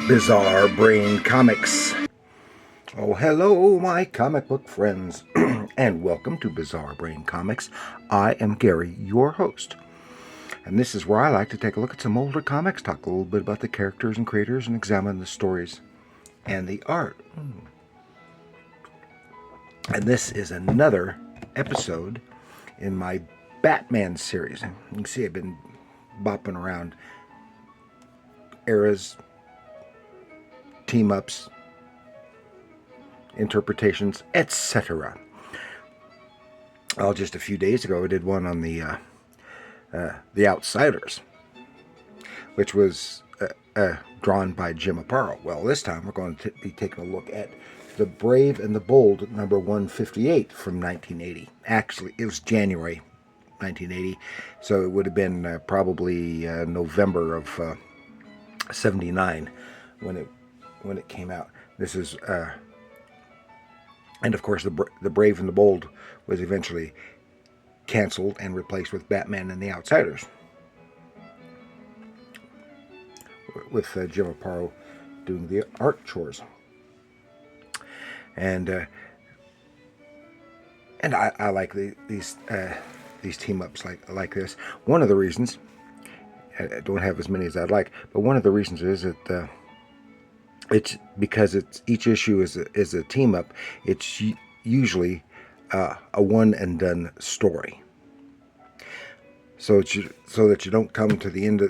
Bizarre Brain Comics. Oh, hello, my comic book friends, and welcome to Bizarre Brain Comics. I am Gary, your host, and this is where I like to take a look at some older comics, talk a little bit about the characters and creators, and examine the stories and the art. And this is another episode in my Batman series. You can see I've been bopping around eras, team-ups, interpretations, etc. Well, just a few days ago, I did one on the Outsiders, which was drawn by Jim Aparo. Well, this time we're going to be taking a look at The Brave and the Bold, number 158 from 1980. Actually, it was January 1980, so it would have been probably November of 79 when it came out. This is and of course, the Brave and the Bold was eventually canceled and replaced with Batman and the Outsiders, with Jim Aparo doing the art chores. And I like these team ups like this. One of the reasons, I don't have as many as I'd like, but one of the reasons is that it's because each issue is a team up. It's usually a one and done story, so that you don't come to the end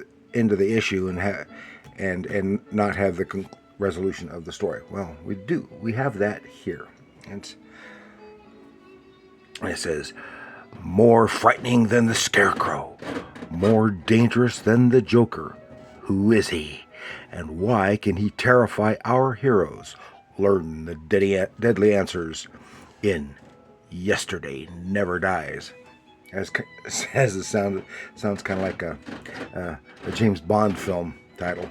of the issue and not have the resolution of the story. Well, we do. We have that here, and it says, "More frightening than the Scarecrow, more dangerous than the Joker. Who is he? And why can he terrify our heroes? Learn the deadly answers in Yesterday Never Dies." As it sounds kind of like a James Bond film title.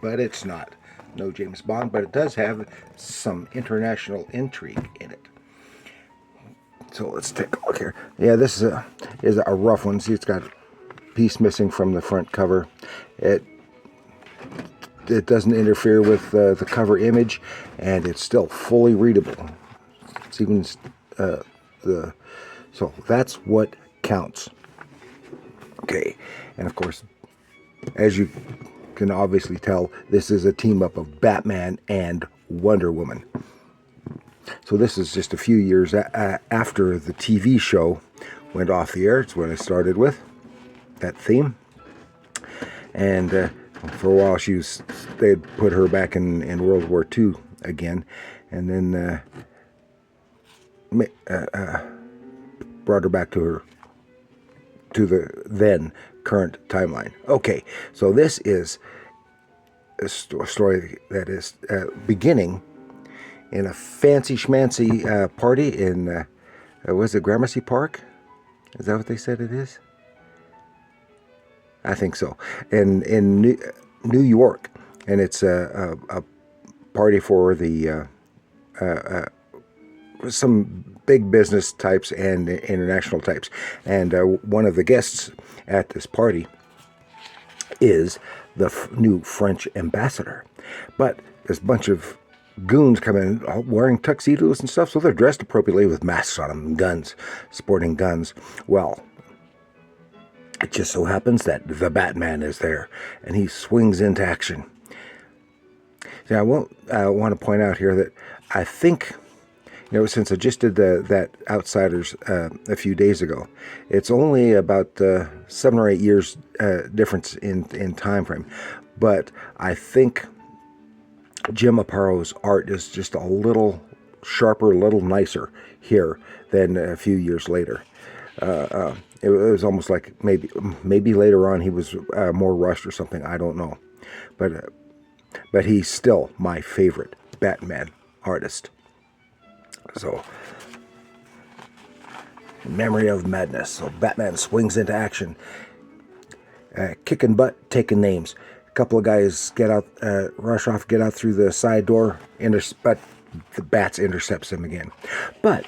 But it's not. No James Bond, but it does have some international intrigue in it. So let's take a look here. Yeah, this is a rough one. See, it's got a piece missing from the front cover. It doesn't interfere with the cover image, and it's still fully readable. It's even so that's what counts. Okay, and of course, as you can obviously tell, this is a team up of Batman and Wonder Woman. So this is just a few years after the TV show went off the air. It's when I started with that theme. And for a while, they'd put her back in World War II again, and then brought her back to the then current timeline. Okay, so this is a story that is beginning in a fancy schmancy party in, was it Gramercy Park? Is that what they said it is? I think so. In New York, and it's a party for the some big business types and international types. And one of the guests at this party is the new French ambassador. But there's a bunch of goons come in wearing tuxedos and stuff, so they're dressed appropriately with masks on them and guns, sporting guns. Well, it just so happens that the Batman is there, and he swings into action. Now, I want to point out here that I think, since I just did that Outsiders a few days ago, it's only about 7 or 8 years difference in time frame. But I think Jim Aparo's art is just a little sharper, a little nicer here than a few years later. It was almost like maybe later on he was more rushed or something. I don't know, but he's still my favorite Batman artist. So, Memory of Madness. So Batman swings into action, kicking butt, taking names. A couple of guys rush off, get out through the side door, but the Bats intercepts him again. But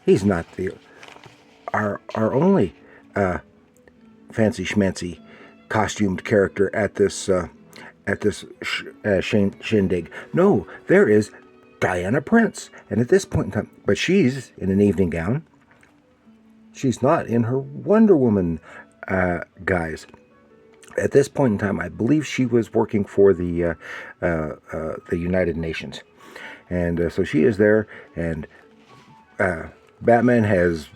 he's not the our only fancy schmancy costumed character at this shindig. No, there is Diana Prince, and at this point in time, but she's in an evening gown. She's not in her Wonder Woman guise. At this point in time, I believe she was working for the United Nations, and so she is there. And Batman has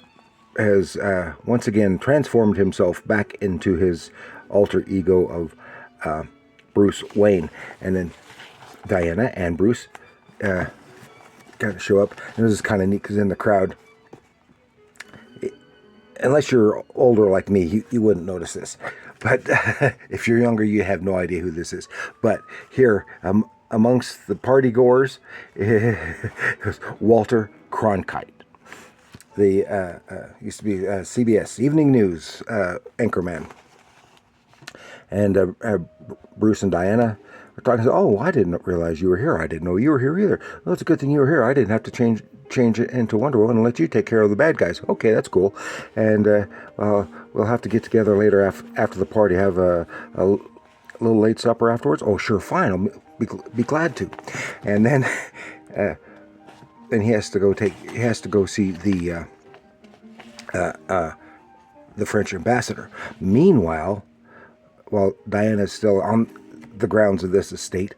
once again transformed himself back into his alter ego of Bruce Wayne, and then Diana and Bruce kind of show up, and this is kind of neat because in the crowd, unless you're older like me, you wouldn't notice this. But if you're younger, you have no idea who this is. But here, amongst the party goers, is Walter Cronkite, the used to be CBS Evening News anchorman. And Bruce and Diana are talking. Oh, I didn't realize you were here. I didn't know you were here either. Well, it's a good thing you were here. I didn't have to change it into Wonder Woman and let you take care of the bad guys. Okay, that's cool. And we'll have to get together later after the party. Have a little late supper afterwards. Oh, sure, fine. I'll be glad to. And then he has to go see the French ambassador. Meanwhile, while Diana's still on the grounds of this estate,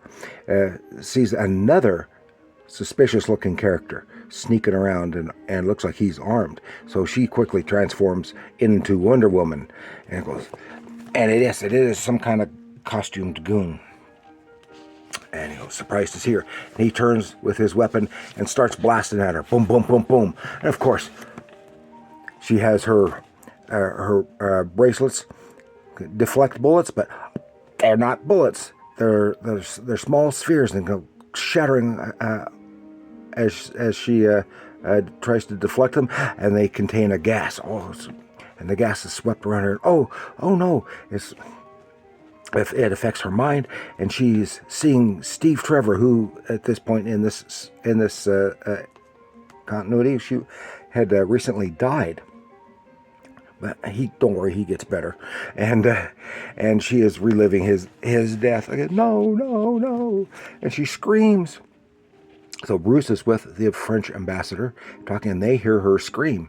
sees another suspicious-looking character sneaking around and looks like he's armed. So she quickly transforms into Wonder Woman, and goes, and it is some kind of costumed goon. And he goes, surprised to see her. And he turns with his weapon and starts blasting at her. Boom, boom, boom, boom. And of course, she has her bracelets deflect bullets, but they're not bullets. They're small spheres and go shattering as she tries to deflect them, and they contain a gas. And the gas is swept around her. Oh no! It affects her mind, and she's seeing Steve Trevor, who at this point in this continuity, she had recently died. But don't worry, he gets better, and she is reliving his death. I go, no, and she screams. So Bruce is with the French ambassador talking, and they hear her scream.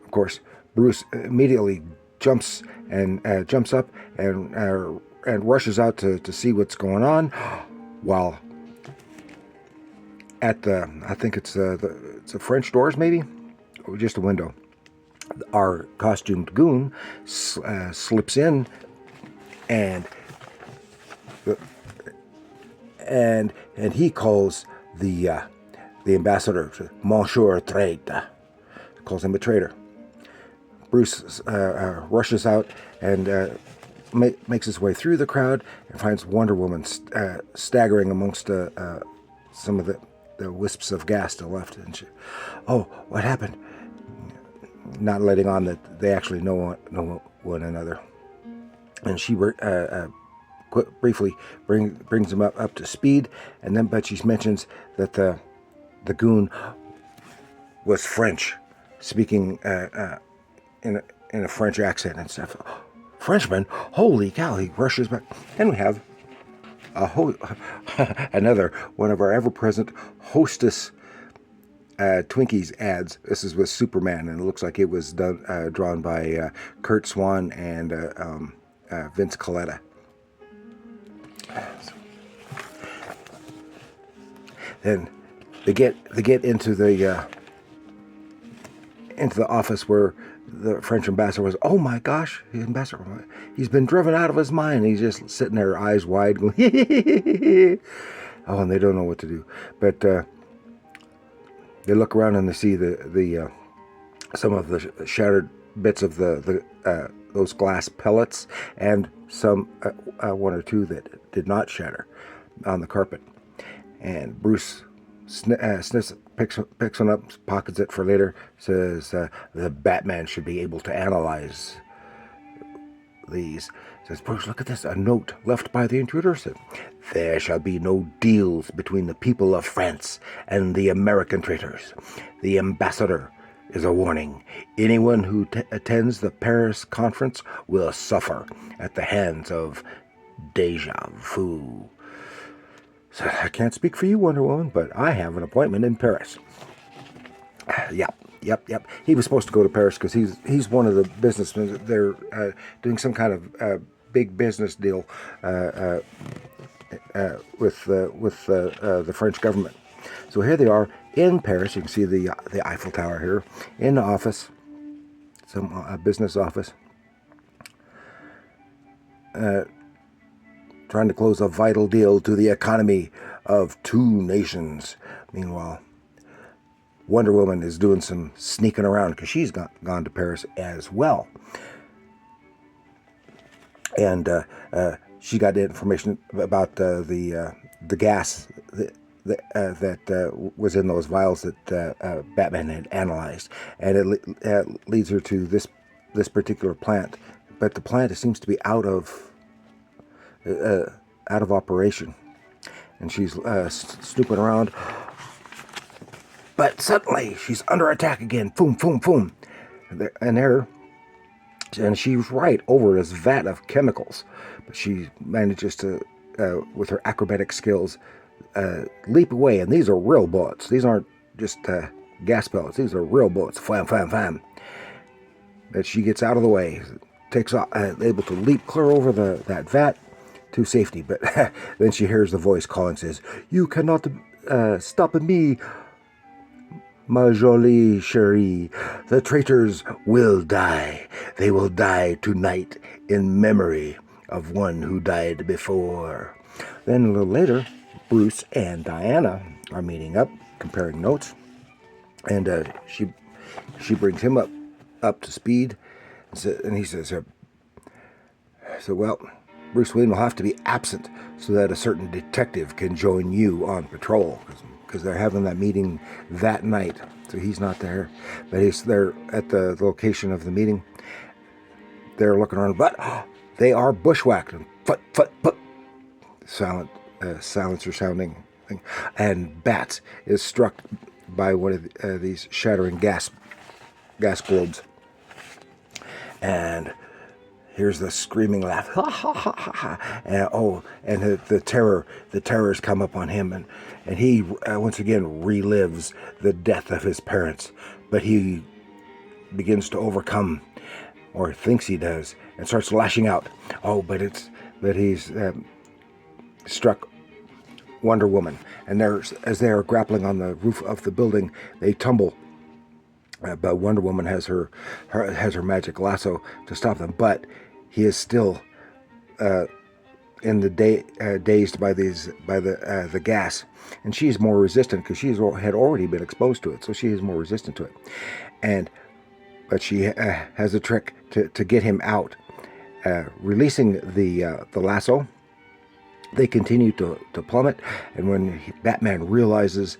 Of course, Bruce immediately jumps up and rushes out to see what's going on, while at I think it's the French doors, maybe, or just a window, our costumed goon slips in and he calls the ambassador Monsieur Traitor, calls him a traitor. Bruce rushes out and makes his way through the crowd and finds Wonder Woman staggering amongst some of the wisps of gas still left. And she, what happened? Not letting on that they actually know one another. And she briefly brings him up to speed, and then but she mentions that the goon was French, speaking in a French accent and stuff. Frenchman, holy cow! He rushes back, and we have another one of our ever-present Hostess Twinkies ads. This is with Superman, and it looks like it was drawn by Kurt Swan and Vince Coletta. Then they get into the office where the French ambassador was. Oh my gosh, the ambassador! He's been driven out of his mind. He's just sitting there, eyes wide, going. Oh, and they don't know what to do. But they look around and they see the some of the shattered bits of those glass pellets, and some one or two that did not shatter on the carpet. And Bruce sniffs, picks one up, pockets it for later, says the Batman should be able to analyze these. Says, Bruce, look at this, a note left by the intruder. Said, there shall be no deals between the people of France and the American traitors. The ambassador is a warning. Anyone who attends the Paris conference will suffer at the hands of Deja Vu. So I can't speak for you, Wonder Woman, but I have an appointment in Paris. Yep. He was supposed to go to Paris because he's one of the businessmen. They're doing some kind of big business deal with the French government. So here they are in Paris. You can see the Eiffel Tower here in the office, some business office, trying to close a vital deal to the economy of two nations. Meanwhile, Wonder Woman is doing some sneaking around because she's gone to Paris as well. And she got the information about the gas that was in those vials that Batman had analyzed, and it leads her to this particular plant. But the plant seems to be out of operation, and she's snooping around. But suddenly she's under attack again. Boom, boom, boom, and she's right over this vat of chemicals. But she manages to, with her acrobatic skills, leap away. And these are real bullets. These aren't just gas pellets. These are real bullets. Flam, flam, flam. But she gets out of the way, takes off, able to leap clear over that vat to safety. But then she hears the voice call and says, "You cannot stop me, ma jolie chérie. The traitors will die. They will die tonight in memory of one who died before." Then a little later, Bruce and Diana are meeting up, comparing notes, and she brings him up to speed, and he says, "Well, Bruce Wayne will have to be absent so that a certain detective can join you on patrol, because they're having that meeting that night, so he's not there. But they're at the location of the meeting. They're looking around, but they are bushwhacked, and foot, silencer sounding thing, and Bats is struck by one of these shattering gas globes, and here's the screaming laugh, ha ha ha ha ha, and the terrors come up on him, and he once again relives the death of his parents, but he begins to overcome, or thinks he does, and starts lashing out. But he's struck Wonder Woman, and as they are grappling on the roof of the building, they tumble. But Wonder Woman has her magic lasso to stop them, but he is still dazed by the gas, and she's more resistant because she had already been exposed to it, so she is more resistant to it. But she has a trick to get him out, releasing the lasso. They continue to plummet, and when Batman realizes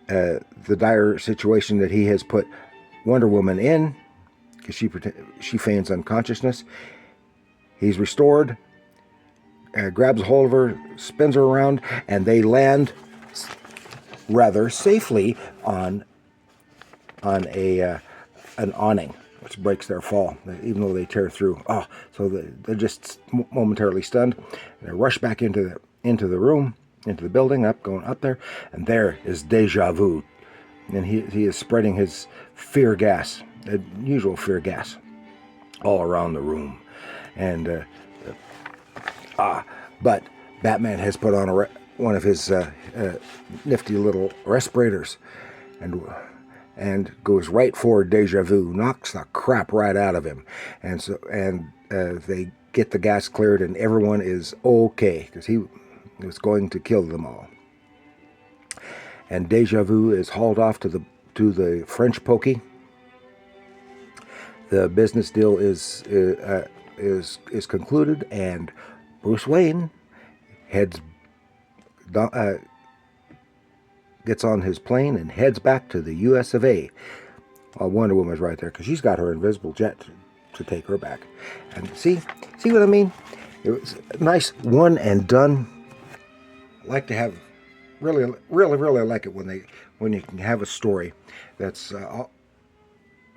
the dire situation that he has put Wonder Woman in, because she feigns unconsciousness, he's restored, grabs a hold of her, spins her around, and they land rather safely on an awning, which breaks their fall, even though they tear through. So they're just momentarily stunned. They rush back into the room, into the building, going up there, and there is Deja Vu, and he is spreading his fear gas, usual fear gas, all around the room, and but Batman has put on one of his nifty little respirators, and goes right for Deja Vu, knocks the crap right out of him, and they get the gas cleared, and everyone is okay because he was going to kill them all. And Deja Vu is hauled off to the French pokey. The business deal is concluded, and Bruce Wayne gets on his plane and heads back to the U.S. of A. While Wonder Woman's right there because she's got her invisible jet to take her back. And see what I mean? It was a nice one and done. I like to have really like it when you can have a story that's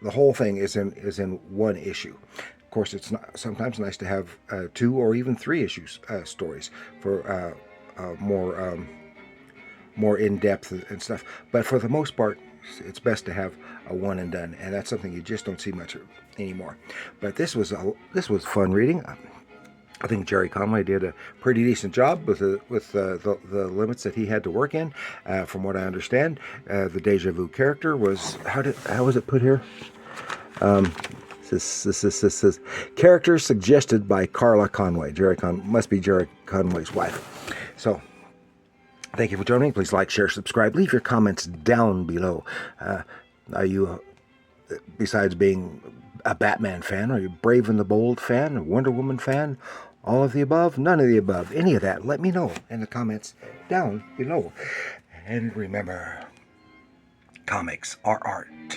the whole thing is in one issue. Of course, it's sometimes nice to have 2 or even 3 issues stories for more in depth and stuff. But for the most part, it's best to have a one and done, and that's something you just don't see much anymore. But this was fun reading. I think Gerry Conway did a pretty decent job with the limits that he had to work in. From what I understand, the Deja Vu character was how was it put here? This character suggested by Carla Conway. Must be Gerry Conway's wife. So, thank you for joining. Please like, share, subscribe. Leave your comments down below. Are you, besides being a Batman fan, are you Brave and the Bold fan, a Wonder Woman fan? All of the above? None of the above? Any of that? Let me know in the comments down below. And remember, comics are art.